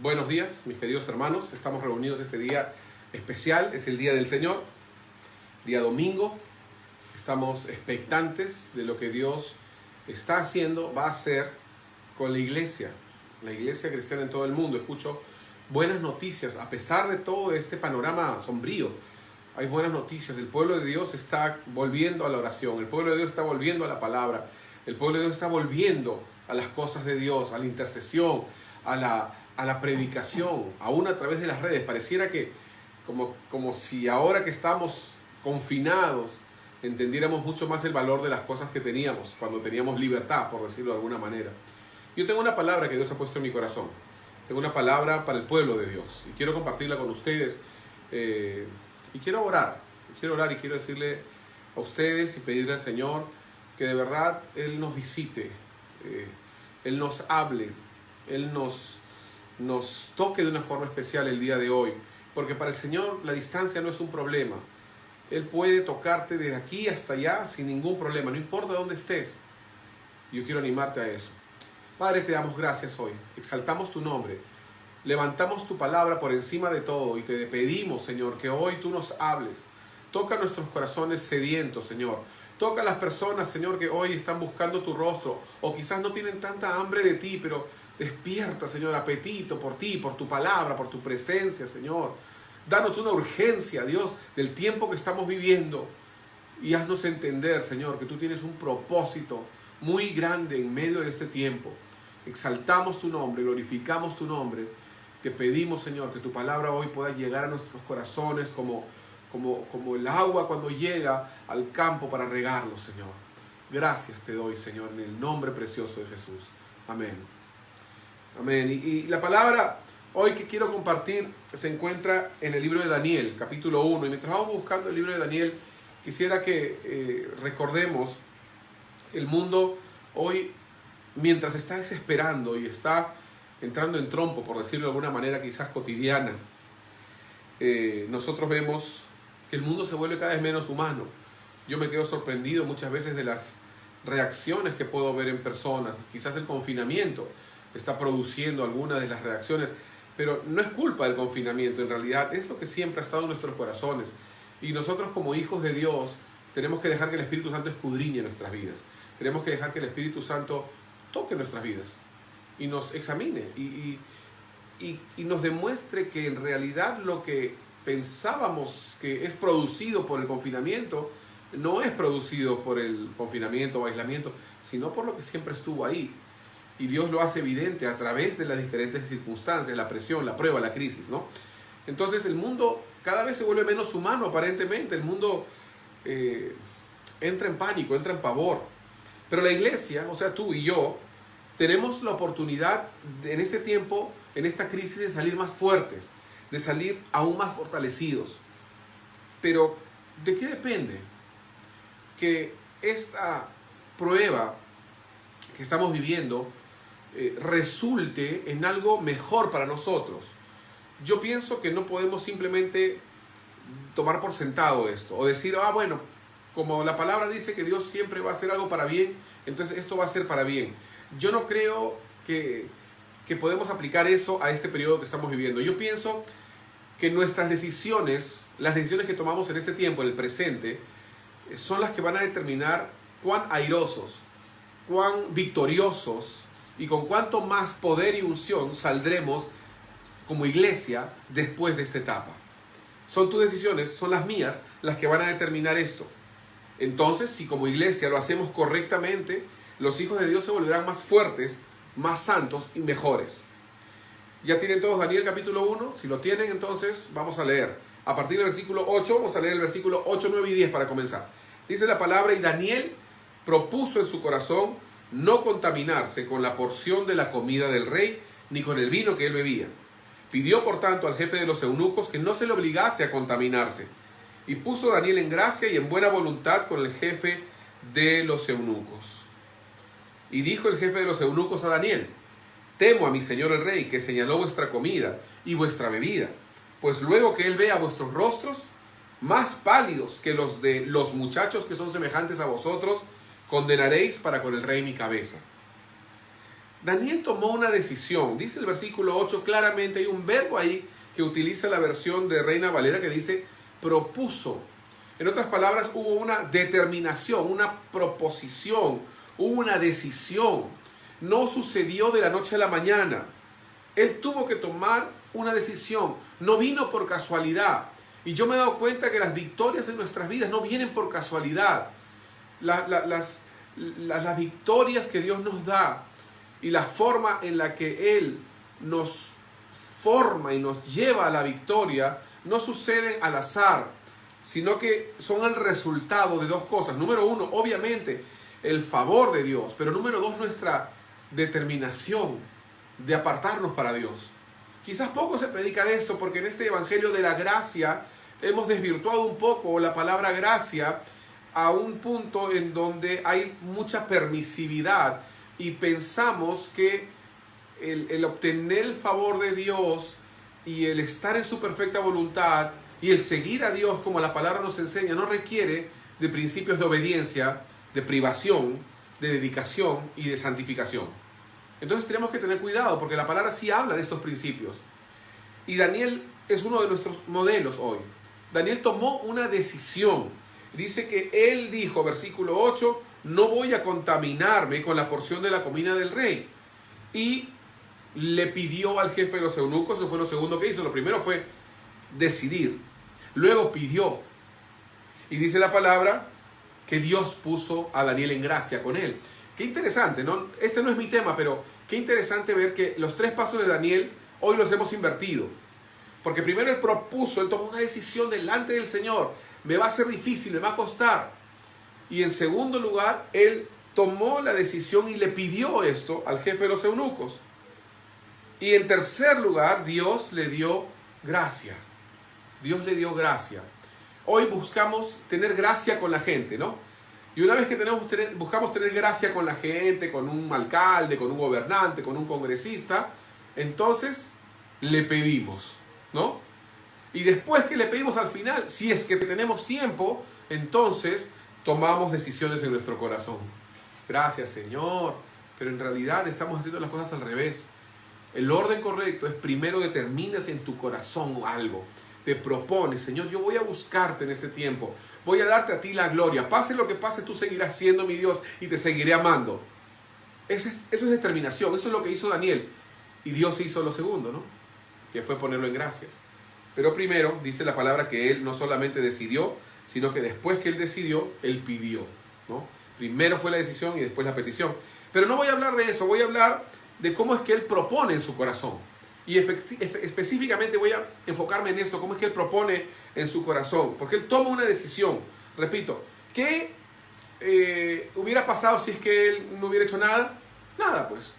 Buenos días, mis queridos hermanos. Estamos reunidos este día especial, es el Día del Señor, día domingo. Estamos expectantes de lo que Dios está haciendo, va a hacer con la iglesia cristiana en todo el mundo. Escucho buenas noticias, a pesar de todo este panorama sombrío. Hay buenas noticias. El pueblo de Dios está volviendo a la oración, el pueblo de Dios está volviendo a la palabra, el pueblo de Dios está volviendo a las cosas de Dios, a la intercesión, a la predicación, aún a través de las redes. Pareciera que como si ahora que estamos confinados entendiéramos mucho más el valor de las cosas que teníamos cuando teníamos libertad, por decirlo de alguna manera. Yo tengo una palabra que Dios ha puesto en mi corazón. Tengo una palabra para el pueblo de Dios y quiero compartirla con ustedes. Y quiero orar y quiero decirle a ustedes y pedirle al Señor que de verdad Él nos visite, Él nos hable, Él nos toque de una forma especial el día de hoy, porque para el Señor la distancia no es un problema. Él puede tocarte desde aquí hasta allá sin ningún problema, no importa dónde estés. Yo quiero animarte a eso. Padre, te damos gracias hoy, exaltamos tu nombre, levantamos tu palabra por encima de todo y te pedimos, Señor, que hoy tú nos hables. Toca nuestros corazones sedientos, Señor. Toca a las personas, Señor, que hoy están buscando tu rostro o quizás no tienen tanta hambre de ti, pero despierta, Señor, apetito por ti, por tu palabra, por tu presencia, Señor. Danos una urgencia, Dios, del tiempo que estamos viviendo y haznos entender, Señor, que tú tienes un propósito muy grande en medio de este tiempo. Exaltamos tu nombre, glorificamos tu nombre. Te pedimos, Señor, que tu palabra hoy pueda llegar a nuestros corazones como el agua cuando llega al campo para regarlo, Señor. Gracias te doy, Señor, en el nombre precioso de Jesús. Amén. Amén. Y la palabra hoy que quiero compartir se encuentra en el libro de Daniel, capítulo 1. Y mientras vamos buscando el libro de Daniel, quisiera que recordemos que el mundo hoy, mientras está desesperando y está entrando en trompo, por decirlo de alguna manera quizás cotidiana, nosotros vemos que el mundo se vuelve cada vez menos humano. Yo me quedo sorprendido muchas veces de las reacciones que puedo ver en personas. Quizás el confinamiento está produciendo algunas de las reacciones, pero no es culpa del confinamiento, en realidad es lo que siempre ha estado en nuestros corazones. Y nosotros como hijos de Dios tenemos que dejar que el Espíritu Santo escudriñe nuestras vidas. Tenemos que dejar que el Espíritu Santo toque nuestras vidas y nos examine y nos demuestre que en realidad lo que pensábamos que es producido por el confinamiento no es producido por el confinamiento o aislamiento, sino por lo que siempre estuvo ahí. Y Dios lo hace evidente a través de las diferentes circunstancias, la presión, la prueba, la crisis, ¿no? Entonces el mundo cada vez se vuelve menos humano aparentemente. El mundo entra en pánico, entra en pavor. Pero la iglesia, o sea, tú y yo, tenemos la oportunidad en este tiempo, en esta crisis, de salir más fuertes, de salir aún más fortalecidos. Pero, ¿de qué depende que esta prueba que estamos viviendo resulte en algo mejor para nosotros? Yo pienso que no podemos simplemente tomar por sentado esto o decir, bueno, como la palabra dice que Dios siempre va a hacer algo para bien, entonces esto va a ser para bien. Yo no creo que podemos aplicar eso a este periodo que estamos viviendo. Yo pienso que nuestras decisiones, las decisiones que tomamos en este tiempo, en el presente, son las que van a determinar cuán airosos, cuán victoriosos y con cuánto más poder y unción saldremos como iglesia después de esta etapa. Son tus decisiones, son las mías, las que van a determinar esto. Entonces, si como iglesia lo hacemos correctamente, los hijos de Dios se volverán más fuertes, más santos y mejores. ¿Ya tienen todos Daniel capítulo 1? Si lo tienen, entonces vamos a leer. A partir del versículo 8, vamos a leer el versículo 8, 9 y 10 para comenzar. Dice la palabra: y Daniel propuso en su corazón no contaminarse con la porción de la comida del rey, ni con el vino que él bebía. Pidió, por tanto, al jefe de los eunucos que no se le obligase a contaminarse. Y puso Daniel en gracia y en buena voluntad con el jefe de los eunucos. Y dijo el jefe de los eunucos a Daniel: temo a mi señor el rey, que señaló vuestra comida y vuestra bebida, pues luego que él vea vuestros rostros, más pálidos que los de los muchachos que son semejantes a vosotros, condenaréis para con el rey mi cabeza. Daniel tomó una decisión. Dice el versículo 8 claramente, hay un verbo ahí que utiliza la versión de Reina Valera que dice propuso. En otras palabras, hubo una determinación, una proposición, hubo una decisión. No sucedió de la noche a la mañana. Él tuvo que tomar una decisión. No vino por casualidad. Y yo me he dado cuenta que las victorias en nuestras vidas no vienen por casualidad. Las victorias que Dios nos da y la forma en la que Él nos forma y nos lleva a la victoria no suceden al azar, sino que son el resultado de dos cosas. Número uno, obviamente, el favor de Dios, pero número dos, nuestra determinación de apartarnos para Dios. Quizás poco se predica de esto porque en este evangelio de la gracia hemos desvirtuado un poco la palabra gracia a un punto en donde hay mucha permisividad y pensamos que el obtener el favor de Dios y el estar en su perfecta voluntad y el seguir a Dios como la palabra nos enseña no requiere de principios de obediencia, de privación, de dedicación y de santificación. Entonces tenemos que tener cuidado porque la palabra sí habla de estos principios. Y Daniel es uno de nuestros modelos hoy. Daniel tomó una decisión. Dice que él dijo, versículo 8, no voy a contaminarme con la porción de la comida del rey. Y le pidió al jefe de los eunucos, eso fue lo segundo que hizo. Lo primero fue decidir. Luego pidió. Y dice la palabra que Dios puso a Daniel en gracia con él. Qué interesante, ¿no? Este no es mi tema, pero qué interesante ver que los tres pasos de Daniel hoy los hemos invertido. Porque primero él propuso, él tomó una decisión delante del Señor. Me va a ser difícil, me va a costar. Y en segundo lugar, él tomó la decisión y le pidió esto al jefe de los eunucos. Y en tercer lugar, Dios le dio gracia. Dios le dio gracia. Hoy buscamos tener gracia con la gente, ¿no? Y una vez que buscamos tener gracia con la gente, con un alcalde, con un gobernante, con un congresista, entonces le pedimos, ¿no? Y después que le pedimos al final, si es que tenemos tiempo, entonces tomamos decisiones en nuestro corazón. Gracias, Señor. Pero en realidad estamos haciendo las cosas al revés. El orden correcto es primero determinas en tu corazón algo. Te propones, Señor, yo voy a buscarte en este tiempo. Voy a darte a ti la gloria. Pase lo que pase, tú seguirás siendo mi Dios y te seguiré amando. Eso es determinación. Eso es lo que hizo Daniel. Y Dios hizo lo segundo, ¿no? Que fue ponerlo en gracia. Pero primero dice la palabra que él no solamente decidió, sino que después que él decidió, él pidió, ¿no? Primero fue la decisión y después la petición. Pero no voy a hablar de eso, voy a hablar de cómo es que él propone en su corazón. Y específicamente voy a enfocarme en esto, cómo es que él propone en su corazón. Porque él toma una decisión. Repito, ¿qué hubiera pasado si es que él no hubiera hecho nada? Nada, pues.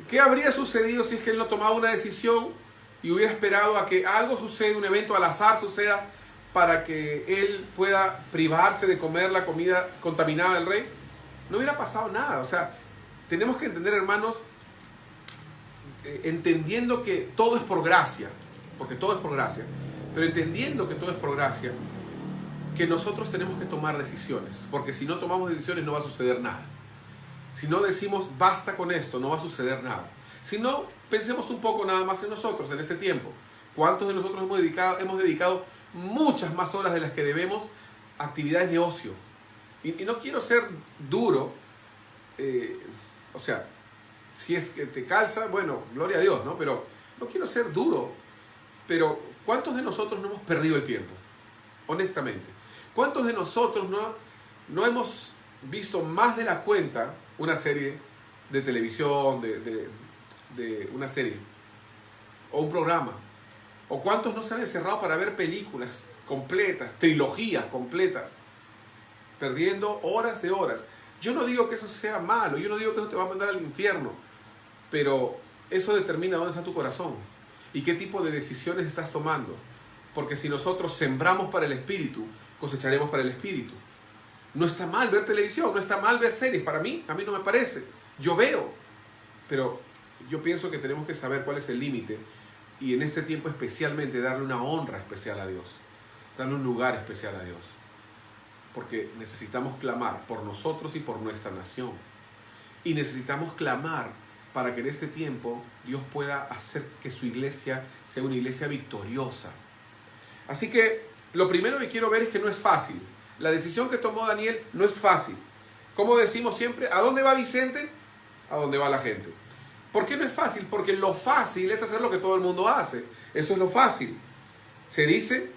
¿Qué habría sucedido si es que él no tomaba una decisión y hubiera esperado a que algo suceda, un evento al azar suceda, para que él pueda privarse de comer la comida contaminada del rey? No hubiera pasado nada. O sea, tenemos que entender, hermanos, entendiendo que todo es por gracia, porque todo es por gracia, pero entendiendo que todo es por gracia, que nosotros tenemos que tomar decisiones, porque si no tomamos decisiones no va a suceder nada. Si no decimos basta con esto, no va a suceder nada. Si no, pensemos un poco nada más en nosotros en este tiempo. ¿Cuántos de nosotros hemos dedicado muchas más horas de las que debemos a actividades de ocio? Y no quiero ser duro, o sea, si es que te calza, bueno, gloria a Dios, ¿no? Pero no quiero ser duro. Pero ¿cuántos de nosotros no hemos perdido el tiempo? Honestamente. ¿Cuántos de nosotros no hemos visto más de la cuenta una serie de televisión, de una serie o un programa? ¿O cuántos no se han encerrado para ver películas completas, trilogías completas, perdiendo horas de horas? Yo no digo que eso sea malo, yo no digo que eso te va a mandar al infierno, pero eso determina dónde está tu corazón y qué tipo de decisiones estás tomando. Porque si nosotros sembramos para el Espíritu, cosecharemos para el Espíritu. No está mal ver televisión, no está mal ver series. Para mí, a mí no me parece. Yo veo, pero yo pienso que tenemos que saber cuál es el límite y en este tiempo especialmente darle una honra especial a Dios, darle un lugar especial a Dios. Porque necesitamos clamar por nosotros y por nuestra nación. Y necesitamos clamar para que en este tiempo Dios pueda hacer que su iglesia sea una iglesia victoriosa. Así que lo primero que quiero ver es que no es fácil. La decisión que tomó Daniel no es fácil. Como decimos siempre, ¿a dónde va Vicente? A dónde va la gente. ¿Por qué no es fácil? Porque lo fácil es hacer lo que todo el mundo hace. Eso es lo fácil. Se dice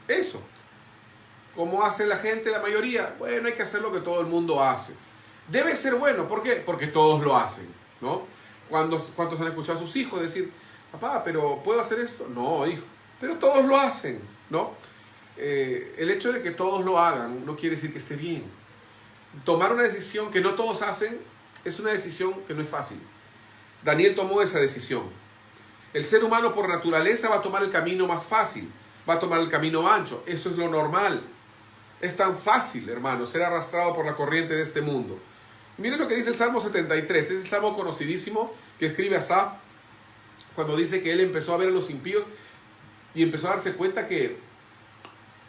eso. ¿Cómo hace la gente, la mayoría? Bueno, hay que hacer lo que todo el mundo hace. Debe ser bueno. ¿Por qué? Porque todos lo hacen, ¿no? ¿Cuántos han escuchado a sus hijos decir, papá, pero ¿puedo hacer esto? No, hijo. Pero todos lo hacen, ¿no? El hecho de que todos lo hagan no quiere decir que esté bien. Tomar una decisión que no todos hacen es una decisión que no es fácil. Daniel tomó esa decisión. El ser humano por naturaleza va a tomar el camino más fácil, va a tomar el camino ancho. Eso es lo normal. Es tan fácil, hermano, ser arrastrado por la corriente de este mundo. Miren lo que dice el Salmo 73. Este es el salmo conocidísimo que escribe Asaf cuando dice que él empezó a ver a los impíos y empezó a darse cuenta que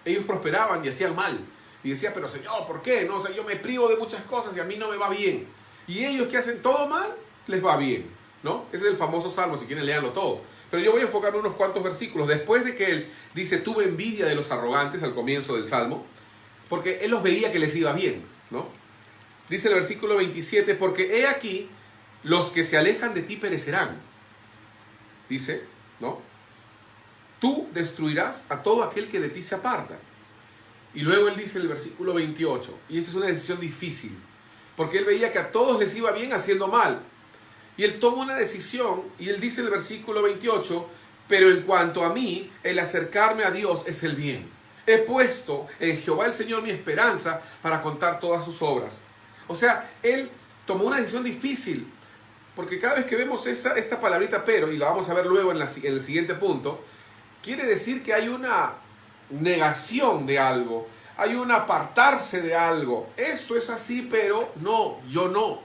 ellos prosperaban y hacían mal. Y decía, pero Señor, ¿por qué? No, o sea, yo me privo de muchas cosas y a mí no me va bien. Y ellos que hacen todo mal, les va bien, ¿no? Ese es el famoso salmo, si quieren léanlo todo. Pero yo voy a enfocar unos cuantos versículos. Después de que él dice, tuve envidia de los arrogantes al comienzo del salmo, porque él los veía que les iba bien, ¿no? Dice el versículo 27, porque he aquí, los que se alejan de ti perecerán. Dice, ¿no? Tú destruirás a todo aquel que de ti se aparta. Y luego él dice en el versículo 28, y esta es una decisión difícil, porque él veía que a todos les iba bien haciendo mal. Y él toma una decisión, y él dice en el versículo 28, pero en cuanto a mí, el acercarme a Dios es el bien. He puesto en Jehová el Señor mi esperanza para contar todas sus obras. O sea, él tomó una decisión difícil, porque cada vez que vemos esta palabrita pero, y la vamos a ver luego en el siguiente punto, quiere decir que hay una negación de algo, hay un apartarse de algo. Esto es así, pero no, yo no.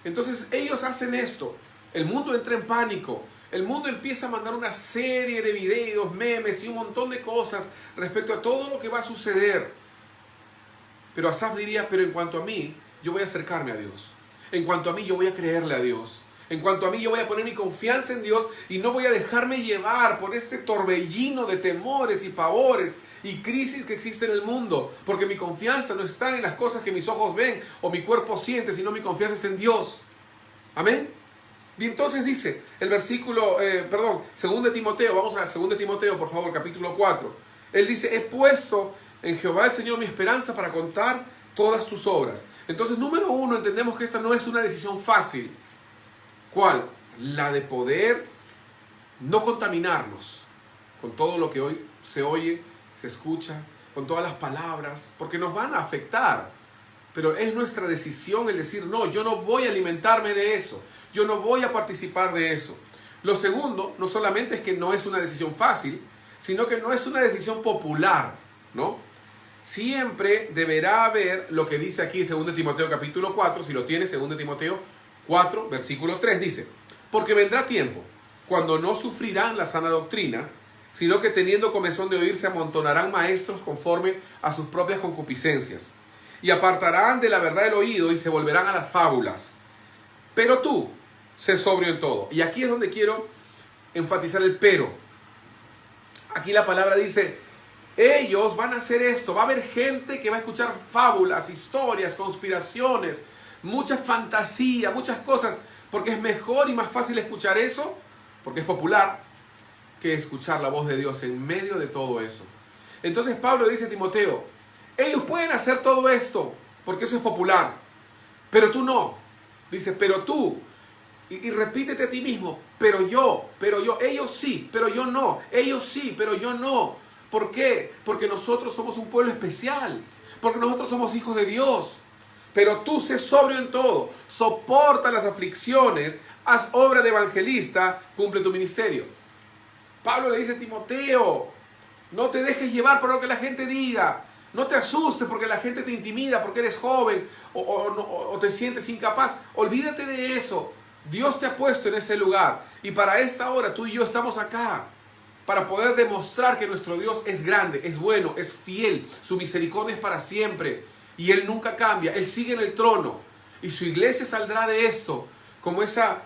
Entonces ellos hacen esto, el mundo entra en pánico, el mundo empieza a mandar una serie de videos, memes y un montón de cosas respecto a todo lo que va a suceder. Pero Asaf diría, pero en cuanto a mí, yo voy a acercarme a Dios. En cuanto a mí, yo voy a creerle a Dios. En cuanto a mí, yo voy a poner mi confianza en Dios y no voy a dejarme llevar por este torbellino de temores y pavores y crisis que existe en el mundo. Porque mi confianza no está en las cosas que mis ojos ven o mi cuerpo siente, sino mi confianza está en Dios. Amén. Y entonces dice el versículo, 2 de Timoteo, vamos a 2 de Timoteo, por favor, capítulo 4. Él dice, he puesto en Jehová el Señor mi esperanza para contar todas tus obras. Entonces, número uno, entendemos que esta no es una decisión fácil. ¿Cuál? La de poder no contaminarnos con todo lo que hoy se oye, se escucha, con todas las palabras, porque nos van a afectar. Pero es nuestra decisión el decir, no, yo no voy a alimentarme de eso, yo no voy a participar de eso. Lo segundo, no solamente es que no es una decisión fácil, sino que no es una decisión popular, ¿no? Siempre deberá haber lo que dice aquí 2 Timoteo capítulo 4, si lo tiene, 2 Timoteo 4, versículo 3, dice, porque vendrá tiempo cuando no sufrirán la sana doctrina, sino que teniendo comezón de oír se amontonarán maestros conforme a sus propias concupiscencias, y apartarán de la verdad el oído y se volverán a las fábulas. Pero tú, sé sobrio en todo. Y aquí es donde quiero enfatizar el pero. Aquí la palabra dice, ellos van a hacer esto. Va a haber gente que va a escuchar fábulas, historias, conspiraciones, mucha fantasía, muchas cosas, porque es mejor y más fácil escuchar eso, porque es popular, que escuchar la voz de Dios en medio de todo eso. Entonces Pablo dice a Timoteo, ellos pueden hacer todo esto, porque eso es popular, pero tú no. Dice, pero tú, y repítete a ti mismo, pero yo, ellos sí, pero yo no, ellos sí, pero yo no. ¿Por qué? Porque nosotros somos un pueblo especial, porque nosotros somos hijos de Dios. Pero tú sé sobrio en todo, soporta las aflicciones, haz obra de evangelista, cumple tu ministerio. Pablo le dice a Timoteo, no te dejes llevar por lo que la gente diga, no te asustes porque la gente te intimida, porque eres joven o te sientes incapaz. Olvídate de eso. Dios te ha puesto en ese lugar y para esta hora tú y yo estamos acá para poder demostrar que nuestro Dios es grande, es bueno, es fiel, su misericordia es para siempre y Él nunca cambia, Él sigue en el trono y su iglesia saldrá de esto como esa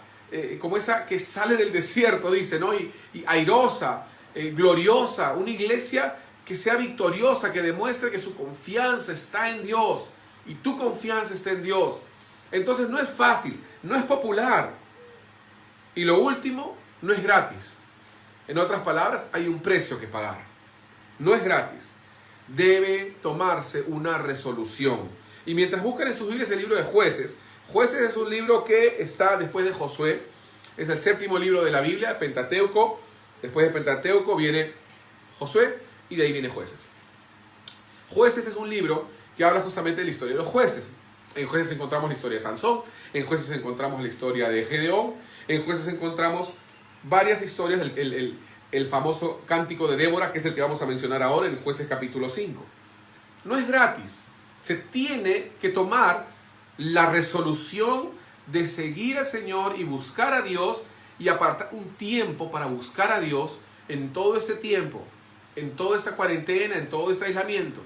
como esa que sale del desierto, dice, ¿no? Y airosa, gloriosa, una iglesia que sea victoriosa, que demuestre que su confianza está en Dios y tu confianza está en Dios. Entonces no es fácil, no es popular y lo último, no es gratis. En otras palabras, hay un precio que pagar. No es gratis. Debe tomarse una resolución. Y mientras buscan en sus Biblias el libro de Jueces, Jueces es un libro que está después de Josué, es el 7º libro de la Biblia, Pentateuco. Después de Pentateuco viene Josué y de ahí viene Jueces. Jueces es un libro que habla justamente de la historia de los jueces. En Jueces encontramos la historia de Sansón, en Jueces encontramos la historia de Gedeón, en Jueces encontramos varias historias, el famoso cántico de Débora, que es el que vamos a mencionar ahora en Jueces capítulo 5. No es gratis, se tiene que tomar la resolución de seguir al Señor y buscar a Dios y apartar un tiempo para buscar a Dios en todo este tiempo, en toda esta cuarentena, en todo este aislamiento.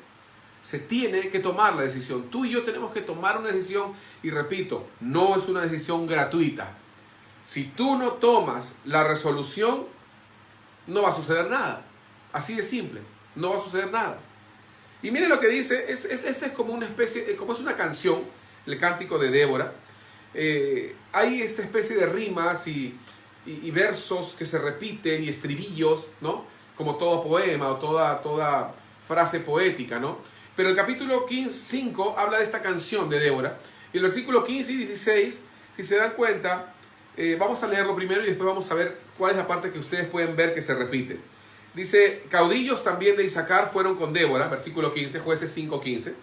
Se tiene que tomar la decisión. Tú y yo tenemos que tomar una decisión y repito, no es una decisión gratuita. Si tú no tomas la resolución, no va a suceder nada. Así de simple, no va a suceder nada. Y mire lo que dice, es como una especie, como es una canción, el cántico de Débora. Hay esta especie de rimas y versos que se repiten y estribillos, ¿no? Como todo poema o toda frase poética, ¿no? Pero el capítulo 5 habla de esta canción de Débora. Y el versículo 15 y 16, si se dan cuenta, vamos a leerlo primero y después vamos a ver cuál es la parte que ustedes pueden ver que se repite. Dice, caudillos también de Isaacar fueron con Débora, versículo 15, Jueces 5:15.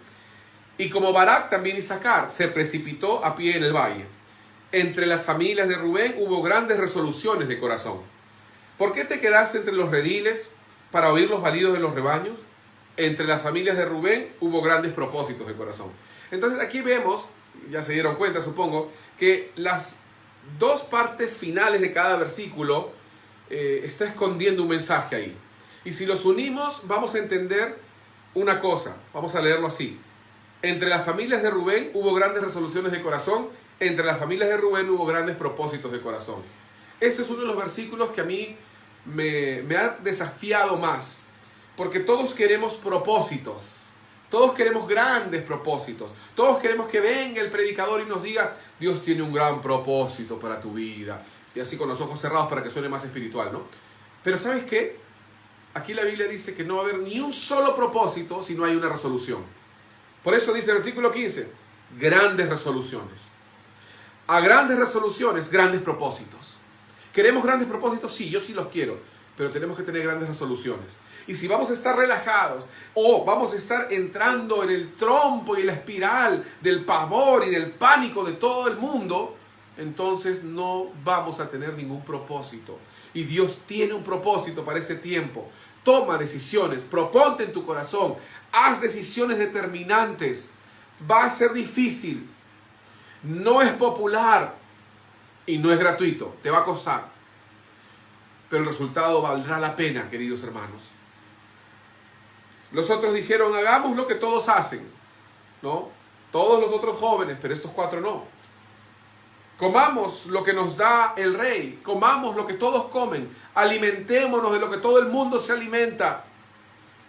Y como Barak también Isaacar se precipitó a pie en el valle. Entre las familias de Rubén hubo grandes resoluciones de corazón. ¿Por qué te quedaste entre los rediles para oír los balidos de los rebaños? Entre las familias de Rubén hubo grandes propósitos de corazón. Entonces aquí vemos, ya se dieron cuenta supongo, que las dos partes finales de cada versículo está escondiendo un mensaje ahí. Y si los unimos vamos a entender una cosa. Vamos a leerlo así. Entre las familias de Rubén hubo grandes resoluciones de corazón. Entre las familias de Rubén hubo grandes propósitos de corazón. Este es uno de los versículos que a mí me ha desafiado más. Porque todos queremos propósitos. Todos queremos grandes propósitos. Todos queremos que venga el predicador y nos diga, Dios tiene un gran propósito para tu vida. Y así con los ojos cerrados para que suene más espiritual, ¿no? Pero ¿sabes qué? Aquí la Biblia dice que no va a haber ni un solo propósito si no hay una resolución. Por eso dice el versículo 15, grandes resoluciones. A grandes resoluciones, grandes propósitos. ¿Queremos grandes propósitos? Sí, yo sí los quiero. Pero tenemos que tener grandes resoluciones. Y si vamos a estar relajados o vamos a estar entrando en el trompo y la espiral del pavor y del pánico de todo el mundo, entonces no vamos a tener ningún propósito. Y Dios tiene un propósito para este tiempo. Toma decisiones, proponte en tu corazón, haz decisiones determinantes. Va a ser difícil, no es popular y no es gratuito, te va a costar. Pero el resultado valdrá la pena, queridos hermanos. Los otros dijeron, hagamos lo que todos hacen, ¿no? Todos los otros jóvenes, pero estos 4 no. Comamos lo que nos da el rey, comamos lo que todos comen, alimentémonos de lo que todo el mundo se alimenta.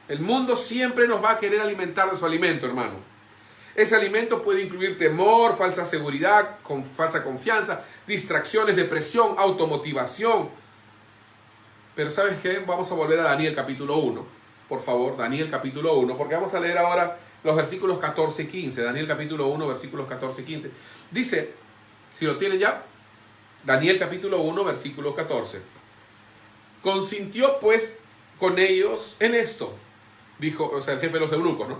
El mundo siempre nos va a querer alimentar de su alimento, hermano. Ese alimento puede incluir temor, falsa seguridad, falsa confianza, distracciones, depresión, automotivación. Pero ¿sabes qué? Vamos a volver a Daniel capítulo 1. Por favor, Daniel capítulo 1, porque vamos a leer ahora los versículos 14 y 15. Daniel capítulo 1, versículos 14 y 15. Dice, si lo tienen ya, Daniel capítulo 1, versículo 14. Consintió pues con ellos en esto, dijo, o sea, el jefe de los eunucos, ¿no?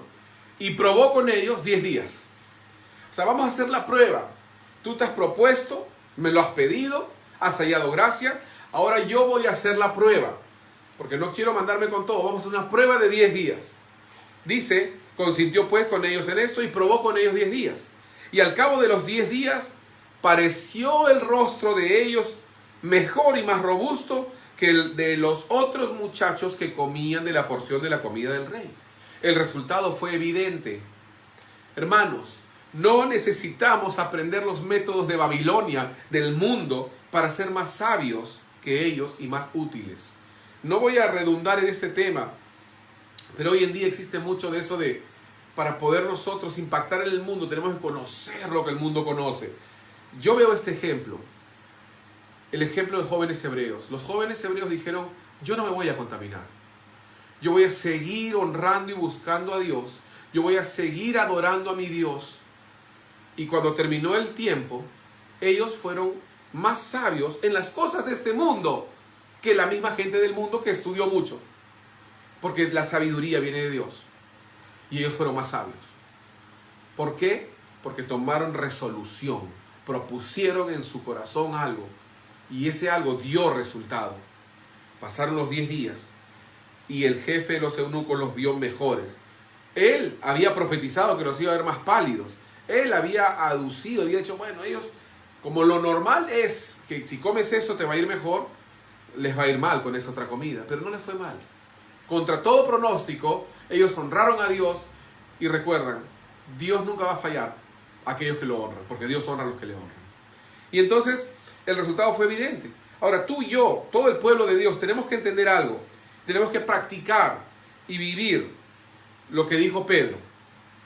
Y probó con ellos 10 días. O sea, vamos a hacer la prueba. Tú te has propuesto, me lo has pedido, has hallado gracia, ahora yo voy a hacer la prueba. Porque no quiero mandarme con todo. Vamos a hacer una prueba de 10 días. Dice, consintió pues con ellos en esto y probó con ellos 10 días. Y al cabo de los 10 días, pareció el rostro de ellos mejor y más robusto que el de los otros muchachos que comían de la porción de la comida del rey. El resultado fue evidente. Hermanos, no necesitamos aprender los métodos de Babilonia, del mundo, para ser más sabios que ellos y más útiles. No voy a redundar en este tema, pero hoy en día existe mucho de eso de, para poder nosotros impactar en el mundo, tenemos que conocer lo que el mundo conoce. Yo veo este ejemplo, el ejemplo de jóvenes hebreos. Los jóvenes hebreos dijeron, yo no me voy a contaminar. Yo voy a seguir honrando y buscando a Dios. Yo voy a seguir adorando a mi Dios. Y cuando terminó el tiempo, ellos fueron más sabios en las cosas de este mundo que la misma gente del mundo que estudió mucho. Porque la sabiduría viene de Dios. Y ellos fueron más sabios. ¿Por qué? Porque tomaron resolución. Propusieron en su corazón algo. Y ese algo dio resultado. Pasaron los 10 días. Y el jefe de los eunucos los vio mejores. Él había profetizado que los iba a ver más pálidos. Él había aducido, había dicho, bueno, ellos, como lo normal es que si comes esto te va a ir mejor, les va a ir mal con esa otra comida. Pero no les fue mal. Contra todo pronóstico, ellos honraron a Dios. Y recuerdan, Dios nunca va a fallar a aquellos que lo honran, porque Dios honra a los que le honran. Y entonces, el resultado fue evidente. Ahora, tú y yo, todo el pueblo de Dios, tenemos que entender algo. Tenemos que practicar y vivir lo que dijo Pedro.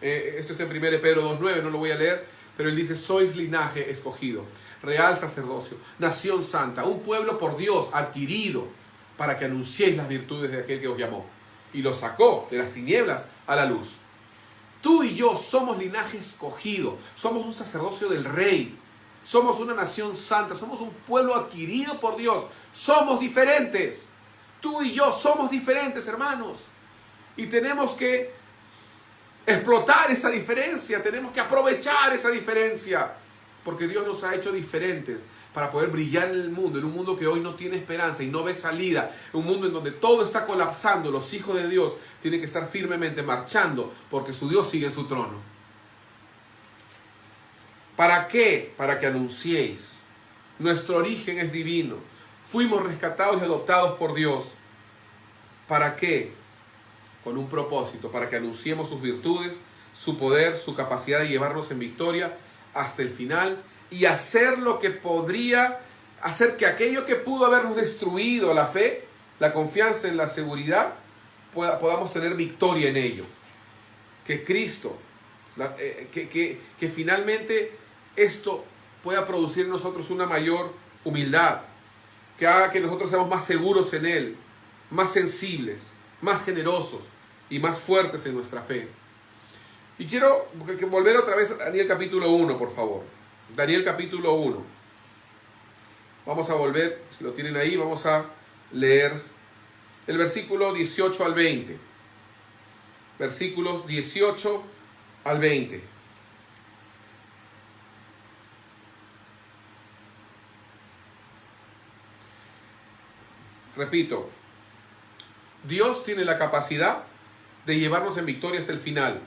Esto está en 1 Pedro 2.9, no lo voy a leer, pero él dice, sois linaje escogido, real sacerdocio, nación santa, un pueblo por Dios adquirido, para que anunciéis las virtudes de aquel que os llamó y los sacó de las tinieblas a la luz. Tú y yo somos linaje escogido, somos un sacerdocio del Rey, somos una nación santa, somos un pueblo adquirido por Dios, somos diferentes. Tú y yo somos diferentes, hermanos, y tenemos que explotar esa diferencia, tenemos que aprovechar esa diferencia, porque Dios nos ha hecho diferentes para poder brillar en el mundo, en un mundo que hoy no tiene esperanza y no ve salida, un mundo en donde todo está colapsando. Los hijos de Dios tienen que estar firmemente marchando porque su Dios sigue en su trono. ¿Para qué? Para que anunciéis. Nuestro origen es divino. Fuimos rescatados y adoptados por Dios. ¿Para qué? Con un propósito, para que anunciemos sus virtudes, su poder, su capacidad de llevarnos en victoria hasta el final y hacer lo que podría hacer que aquello que pudo habernos destruido, la fe, la confianza en la seguridad, podamos tener victoria en ello. Que Cristo, que finalmente esto pueda producir en nosotros una mayor humildad, que haga que nosotros seamos más seguros en Él, más sensibles, más generosos y más fuertes en nuestra fe. Y quiero volver otra vez a Daniel capítulo 1, por favor. Daniel capítulo 1. Vamos a volver, si lo tienen ahí, vamos a leer el versículo 18 al 20. Versículos 18 al 20. Repito, Dios tiene la capacidad de llevarnos en victoria hasta el final.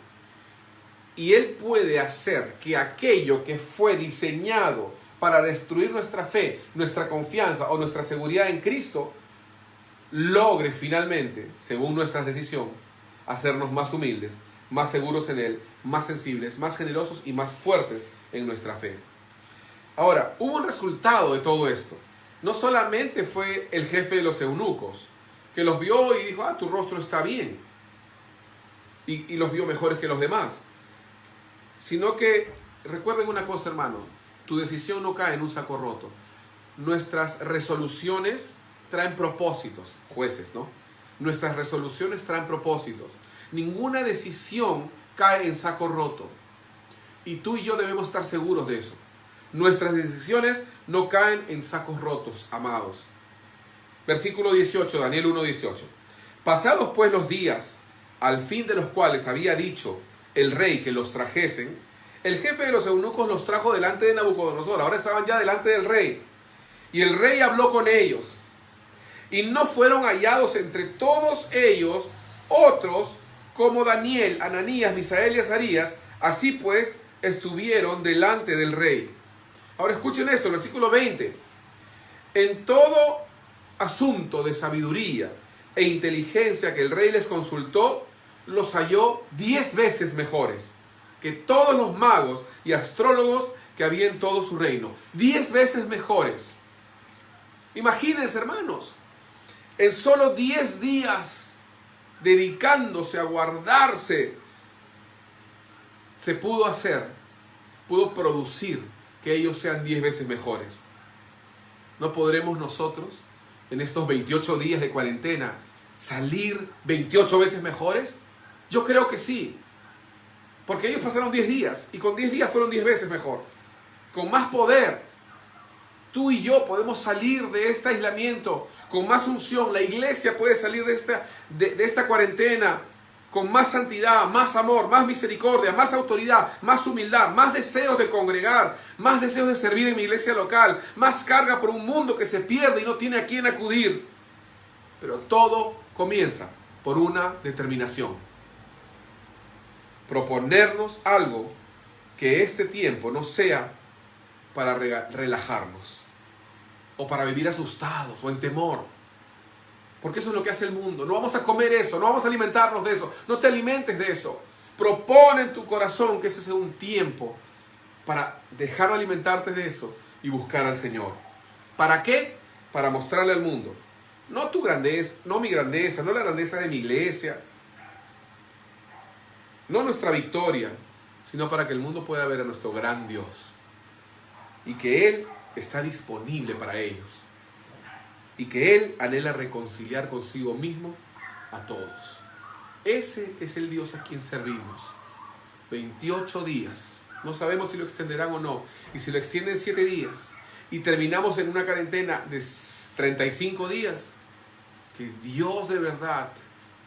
Y Él puede hacer que aquello que fue diseñado para destruir nuestra fe, nuestra confianza o nuestra seguridad en Cristo, logre finalmente, según nuestra decisión, hacernos más humildes, más seguros en Él, más sensibles, más generosos y más fuertes en nuestra fe. Ahora, hubo un resultado de todo esto. No solamente fue el jefe de los eunucos, que los vio y dijo, tu rostro está bien, y los vio mejores que los demás, sino que, recuerden una cosa, hermano, tu decisión no cae en un saco roto. Nuestras resoluciones traen propósitos, jueces, ¿no? Nuestras resoluciones traen propósitos. Ninguna decisión cae en saco roto. Y tú y yo debemos estar seguros de eso. Nuestras decisiones no caen en sacos rotos, amados. Versículo 18, Daniel 1:18. Pasados pues los días, al fin de los cuales había dicho el rey que los trajesen, el jefe de los eunucos los trajo delante de Nabucodonosor. Ahora estaban ya delante del rey. Y el rey habló con ellos. Y no fueron hallados entre todos ellos otros como Daniel, Ananías, Misael y Azarías. Así pues estuvieron delante del rey. Ahora escuchen esto, el versículo 20. En todo asunto de sabiduría e inteligencia que el rey les consultó, los halló 10 veces mejores que todos los magos y astrólogos que había en todo su reino. 10 veces mejores. Imagínense, hermanos, en solo 10 días dedicándose a guardarse, se pudo producir que ellos sean 10 veces mejores. ¿No podremos nosotros, en estos 28 días de cuarentena, salir 28 veces mejores? Yo creo que sí. Porque ellos pasaron 10 días y con 10 días fueron 10 veces mejor. Con más poder. Tú y yo podemos salir de este aislamiento con más unción. La iglesia puede salir de esta cuarentena con más santidad, más amor, más misericordia, más autoridad, más humildad, más deseos de congregar, más deseos de servir en mi iglesia local, más carga por un mundo que se pierde y no tiene a quién acudir. Pero todo comienza por una determinación. Proponernos algo que este tiempo no sea para relajarnos o para vivir asustados o en temor. Porque eso es lo que hace el mundo. No vamos a comer eso, no vamos a alimentarnos de eso. No te alimentes de eso. Propone en tu corazón que ese sea un tiempo para dejar de alimentarte de eso y buscar al Señor. ¿Para qué? Para mostrarle al mundo. No tu grandeza, no mi grandeza, no la grandeza de mi iglesia, no nuestra victoria, sino para que el mundo pueda ver a nuestro gran Dios y que Él está disponible para ellos y que Él anhela reconciliar consigo mismo a todos. Ese es el Dios a quien servimos. 28 días. No sabemos si lo extenderán o no. Y si lo extienden 7 días y terminamos en una cuarentena de 35 días, que Dios de verdad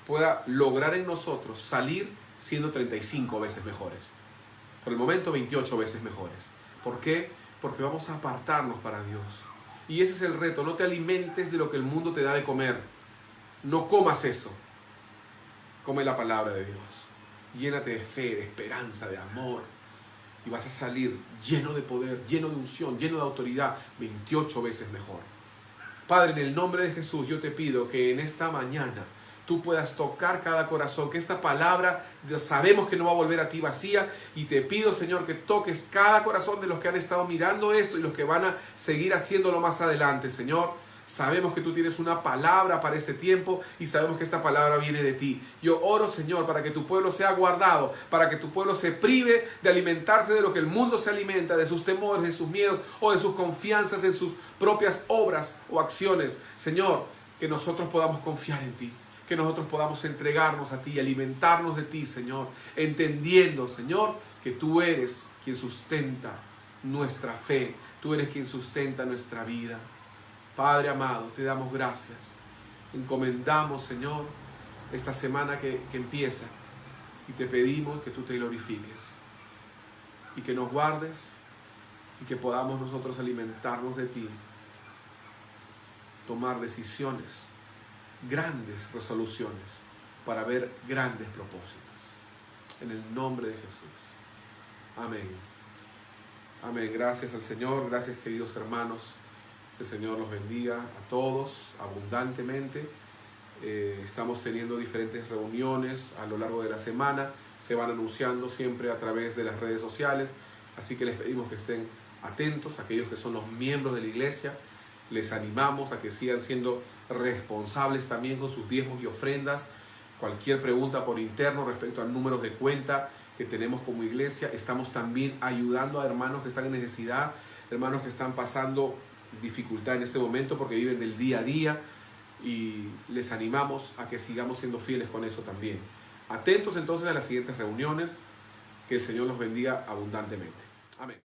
pueda lograr en nosotros salir siendo 35 veces mejores. Por el momento 28 veces mejores. ¿Por qué? Porque vamos a apartarnos para Dios. Y ese es el reto. No te alimentes de lo que el mundo te da de comer. No comas eso. Come la palabra de Dios. Llénate de fe, de esperanza, de amor. Y vas a salir lleno de poder, lleno de unción, lleno de autoridad, 28 veces mejor. Padre, en el nombre de Jesús, yo te pido que en esta mañana tú puedas tocar cada corazón, que esta palabra sabemos que no va a volver a ti vacía, y te pido, Señor, que toques cada corazón de los que han estado mirando esto y los que van a seguir haciéndolo más adelante, Señor. Sabemos que tú tienes una palabra para este tiempo y sabemos que esta palabra viene de ti. Yo oro, Señor, para que tu pueblo sea guardado, para que tu pueblo se prive de alimentarse de lo que el mundo se alimenta, de sus temores, de sus miedos o de sus confianzas en sus propias obras o acciones. Señor, que nosotros podamos confiar en ti, que nosotros podamos entregarnos a ti y alimentarnos de ti, Señor, entendiendo, Señor, que tú eres quien sustenta nuestra fe, tú eres quien sustenta nuestra vida. Padre amado, te damos gracias. Encomendamos, Señor, esta semana que empieza y te pedimos que tú te glorifiques y que nos guardes y que podamos nosotros alimentarnos de ti, tomar decisiones, grandes resoluciones para ver grandes propósitos. En el nombre de Jesús. Amén. Amén. Gracias al Señor. Gracias, queridos hermanos. El Señor los bendiga a todos abundantemente. Estamos teniendo diferentes reuniones a lo largo de la semana. Se van anunciando siempre a través de las redes sociales. Así que les pedimos que estén atentos. Aquellos que son los miembros de la iglesia, les animamos a que sigan siendo responsables también con sus diezmos y ofrendas. Cualquier pregunta por interno respecto a números de cuenta que tenemos como iglesia. Estamos también ayudando a hermanos que están en necesidad, hermanos que están pasando dificultad en este momento porque viven del día a día, y les animamos a que sigamos siendo fieles con eso también. Atentos entonces a las siguientes reuniones. Que el Señor los bendiga abundantemente. Amén.